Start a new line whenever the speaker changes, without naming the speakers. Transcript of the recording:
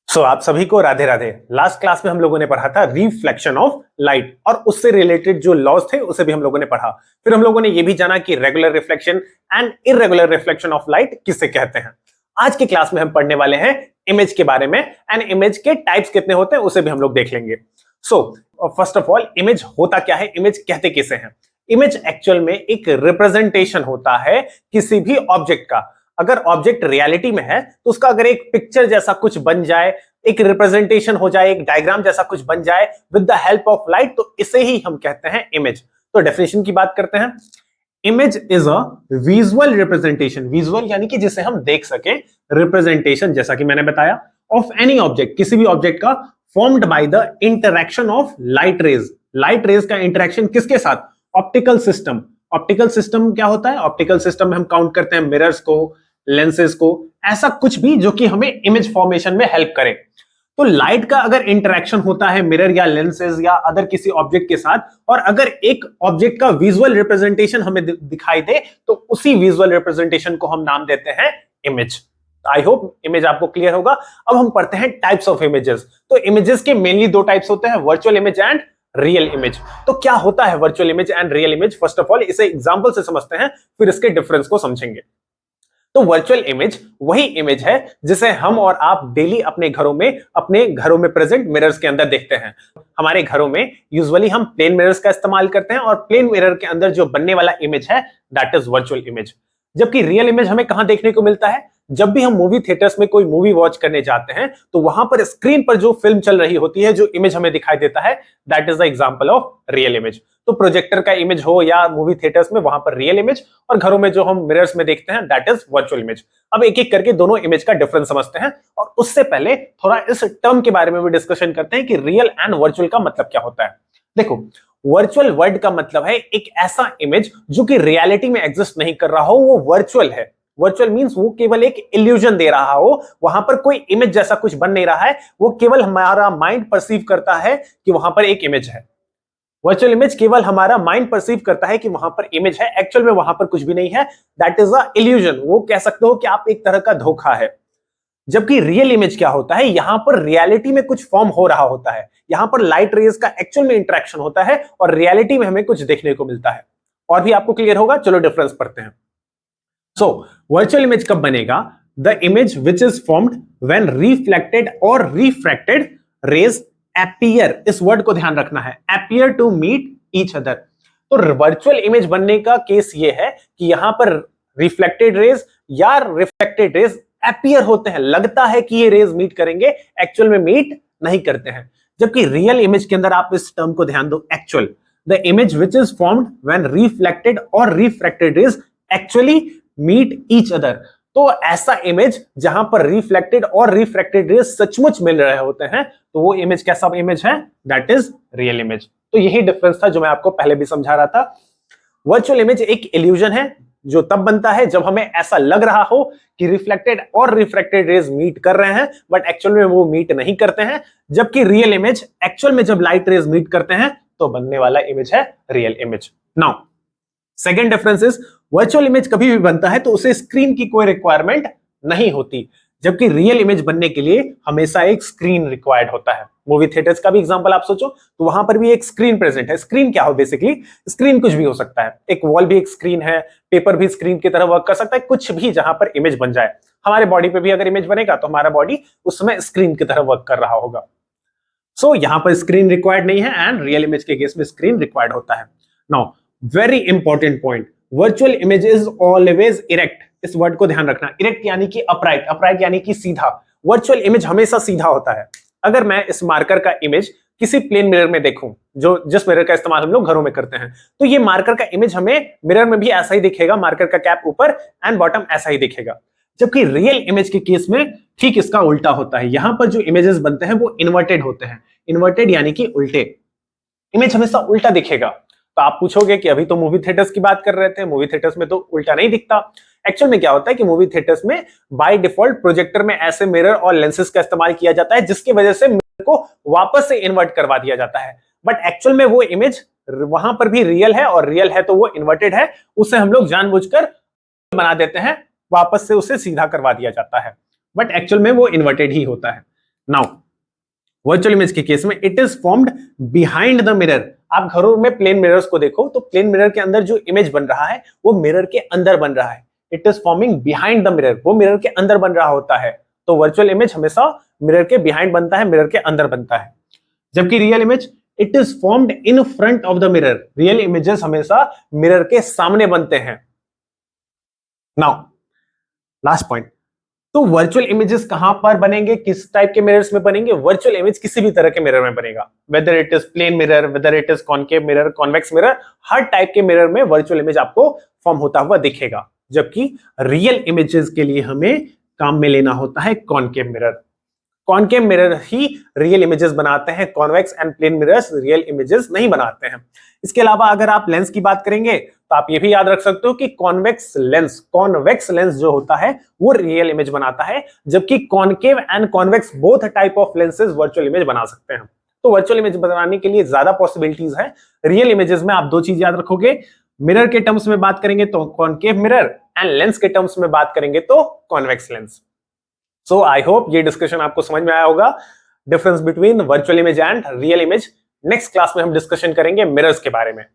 आप सभी को राधे राधे। लास्ट क्लास में हम लोगों ने पढ़ा था रिफ्लेक्शन ऑफ लाइट और उससे रिलेटेड जो लॉज थे उसे भी हम लोगों ने पढ़ा। फिर हम लोगों ने ये भी जाना कि regular reflection and irregular reflection of light किसे कहते हैं। आज की क्लास में हम पढ़ने वाले हैं इमेज के बारे में एंड इमेज के टाइप्स कितने होते हैं उसे भी हम लोग देख लेंगे। फर्स्ट ऑफ ऑल, इमेज होता क्या है, इमेज कहते किसे हैं। इमेज एक्चुअल में एक रिप्रेजेंटेशन होता है किसी भी ऑब्जेक्ट का। अगर ऑब्जेक्ट रियलिटी में है तो उसका अगर एक पिक्चर जैसा कुछ बन जाए, एक रिप्रेजेंटेशन हो जाए, एक डायग्राम जैसा कुछ बन जाए with the help of light, तो इसे ही हम कहते हैं इमेज। तो डेफिनेशन की बात करते हैं। Image is a visual representation, visual यानी कि जिसे हम देख सके, रिप्रेजेंटेशन जैसा कि मैंने बताया ऑफ एनी ऑब्जेक्ट, किसी भी ऑब्जेक्ट का, formed by the interaction of light rays. Light rays का इंटरैक्शन किसके साथ? Optical system. ऑप्टिकल सिस्टम क्या होता है? ऑप्टिकल सिस्टम में हम काउंट करते हैं मिरर्स को, लेंसेज को, ऐसा कुछ भी जो कि हमें इमेज फॉर्मेशन में हेल्प करे। तो लाइट का अगर इंटरैक्शन होता है मिरर या लेंसेज या अदर किसी ऑब्जेक्ट के साथ, और अगर एक ऑब्जेक्ट का विजुअल रिप्रेजेंटेशन हमें दिखाई दे, तो उसी विजुअल रिप्रेजेंटेशन को हम नाम देते हैं इमेज। आई होप इमेज आपको क्लियर होगा। अब हम पढ़ते हैं टाइप्स ऑफ इमेजेस। तो इमेजेस के मेनली दो टाइप्स होते हैं, virtual image and real image. तो क्या होता है virtual image and real image? First of all इसे एग्जांपल से समझते हैं, फिर इसके डिफरेंस को समझेंगे। तो वर्चुअल इमेज वही इमेज है जिसे हम और आप डेली अपने घरों में प्रेजेंट मिरर्स के अंदर देखते हैं। हमारे घरों में यूजुअली हम प्लेन मिरर्स का इस्तेमाल करते हैं और प्लेन मिरर के अंदर जो बनने वाला इमेज है दैट इज वर्चुअल इमेज। जबकि रियल इमेज हमें कहां देखने को मिलता है? जब भी हम मूवी थिएटर्स में कोई मूवी वॉच करने जाते हैं तो वहां पर स्क्रीन पर जो फिल्म चल रही होती है, जो इमेज हमें दिखाई देता है, that is the example of real image. तो प्रोजेक्टर का इमेज हो या मूवी थिएटर्स में, वहां पर रियल इमेज, और घरों में जो हम मिरर्स में देखते हैं दैट इज वर्चुअल इमेज। अब एक एक करके दोनों इमेज का डिफरेंस समझते हैं, और उससे पहले थोड़ा इस टर्म के बारे में भी डिस्कशन करते हैं कि रियल एंड वर्चुअल का मतलब क्या होता है। देखो, वर्चुअल वर्ल्ड का मतलब है एक ऐसा इमेज जो कि रियलिटी में एग्जिस्ट नहीं कर रहा हो, वो वर्चुअल है। वर्चुअल मींस वो केवल एक इल्यूजन दे रहा हो, वहां पर कोई इमेज जैसा कुछ बन नहीं रहा है, वो केवल हमारा माइंड परसीव करता है कि वहां पर एक इमेज है। वर्चुअल इमेज केवल हमारा माइंड परसीव करता है कि वहां पर इमेज है, एक्चुअल में वहां पर कुछ भी नहीं है, दैट इज अ इल्यूजन। वो कह सकते हो कि आप एक तरह का धोखा है। जबकि रियल इमेज क्या होता है? यहां पर रियलिटी में कुछ फॉर्म हो रहा होता है, यहां पर लाइट रेज का एक्चुअल में इंटरेक्शन होता है और रियलिटी में हमें कुछ देखने को मिलता है। और भी आपको क्लियर होगा। चलो डिफरेंस पढ़ते हैं। वर्चुअल इमेज कब बनेगा? The image which is formed when reflected और रिफ्रैक्टेड रेज अपीयर। इस वर्ड को ध्यान रखना है, appear to meet each other. तो वर्चुअल इमेज बनने का केस ये है कि यहां पर रिफ्लेक्टेड रेज या रिफ्लेक्टेड रेज अपीयर होते हैं, लगता है कि ये रेज मीट करेंगे, एक्चुअल में मीट नहीं करते हैं। जबकि रियल इमेज के अंदर आप इस टर्म को ध्यान दो, actual. The image which is formed when reflected और refracted rays actually meet each other. तो ऐसा इमेज जहां पर रिफ्लेक्टेड और रिफ्रैक्टेड रेज सचमुच मिल रहे होते हैं, तो वो इमेज कैसा इमेज है? That is real image. तो यही डिफरेंस था जो मैं आपको पहले भी समझा रहा था। वर्चुअल इमेज एक इल्यूजन है जो तब बनता है जब हमें ऐसा लग रहा हो कि रिफ्लेक्टेड और रिफ्रैक्टेड रेज मीट कर रहे हैं, बट एक्चुअल में वो मीट नहीं करते हैं। जबकि रियल इमेज एक्चुअल में जब लाइट रेज मीट करते हैं तो बनने वाला इमेज है real image. Now second difference is, virtual image कभी भी बनता है तो उसे स्क्रीन की कोई रिक्वायरमेंट नहीं होती, जबकि रियल इमेज बनने के लिए हमेशा एक स्क्रीन रिक्वायर्ड होता है। मूवी थिएटर्स का भी एग्जांपल आप सोचो तो वहां पर भी एक स्क्रीन प्रेजेंट है। स्क्रीन क्या हो? बेसिकली स्क्रीन कुछ भी हो सकता है, एक वॉल भी एक स्क्रीन है, पेपर भी स्क्रीन की तरह वर्क कर सकता है, कुछ भी जहां पर इमेज बन जाए। हमारे बॉडी पे भी अगर इमेज बनेगा तो हमारा बॉडी उस समय स्क्रीन की तरह वर्क कर रहा होगा। यहां पर स्क्रीन रिक्वायर्ड नहीं है एंड रियल इमेज के केस में स्क्रीन रिक्वायर्ड होता है। Now very important point, virtual image is always erect. इस वर्ड को ध्यान रखना, इरेक्ट यानी कि अपराइट, अपराइट यानी कि सीधा। वर्चुअल इमेज हमेशा सीधा होता है। अगर मैं इस मार्कर का इमेज किसी प्लेन मिरर में देखूं, जो जिस मिरर का इस्तेमाल हम लोग घरों में करते हैं, तो ये मार्कर का इमेज हमें मिरर में भी ऐसा ही दिखेगा, मार्कर का कैप ऊपर एंड बॉटम ऐसा ही दिखेगा। जबकि रियल इमेज के केस में ठीक इसका उल्टा होता है। यहां पर जो इमेजेस बनते हैं वो इन्वर्टेड होते हैं। इन्वर्टेड यानी कि उल्टे, इमेज हमेशा उल्टा दिखेगा। तो आप पूछोगे कि अभी तो मूवी थिएटर्स की बात कर रहे थे, मूवी थिएटर्स में तो उल्टा नहीं दिखता। एक्चुअल में क्या होता है कि मूवी थिएटर्स में बाय डिफॉल्ट प्रोजेक्टर में ऐसे मिरर और लेंसेज का इस्तेमाल किया जाता है जिसकी वजह से मिरर को वापस से इन्वर्ट करवा दिया जाता है। बट एक्चुअल में वो इमेज वहां पर भी रियल है, और रियल है तो वो इन्वर्टेड है, उसे हम लोग जानबूझकर बना देते हैं, वापस से उसे सीधा करवा दिया जाता है, बट एक्चुअल में वो इन्वर्टेड ही होता है। नाउ वर्चुअल इमेज के केस में it is formed behind the mirror. आप घरों में प्लेन मिरर्स को देखो तो प्लेन मिरर के अंदर जो इमेज बन रहा है वो मिरर के अंदर बन रहा है। It is forming behind the mirror, वो मिरर के अंदर बन रहा होता है। तो वर्चुअल इमेज हमेशा मिरर के बिहाइंड बनता है, मिरर के अंदर बनता है। जबकि real image it is formed in front of the mirror, real images हमेशा मिरर के सामने बनते हैं। नाउ लास्ट पॉइंट, तो वर्चुअल इमेजेस कहां पर बनेंगे, किस टाइप के मिरर्स में बनेंगे? वर्चुअल इमेज किसी भी तरह के मिरर में बनेगा, whether it is plane mirror, whether it is concave mirror, convex mirror, हर टाइप के मिरर में वर्चुअल इमेज आपको फॉर्म होता हुआ दिखेगा। जबकि रियल इमेजेस के लिए हमें काम में लेना होता है कॉनकेव मिरर। कॉनकेव मिरर ही रियल इमेजेस बनाते हैं, convex and plane mirrors real images नहीं बनाते हैं। इसके अलावा अगर आप लेंस की बात करेंगे तो आप ये भी याद रख सकते हो कि कॉन्वेक्स लेंस जो होता है वो रियल इमेज बनाता है, जबकि concave and convex both type of lenses virtual image बना सकते हैं। तो वर्चुअल इमेज बनाने के लिए ज्यादा पॉसिबिलिटीज है। रियल इमेजेस में आप दो चीज याद रखोगे, मिरर के टर्म्स में बात करेंगे तो कॉनकेव मिरर एंड लेंस के टर्म्स में बात करेंगे तो convex lens. So I hope ये डिस्कशन आपको समझ में आया होगा, difference between virtual image and real image. Next class में हम डिस्कशन करेंगे मिरर्स के बारे में।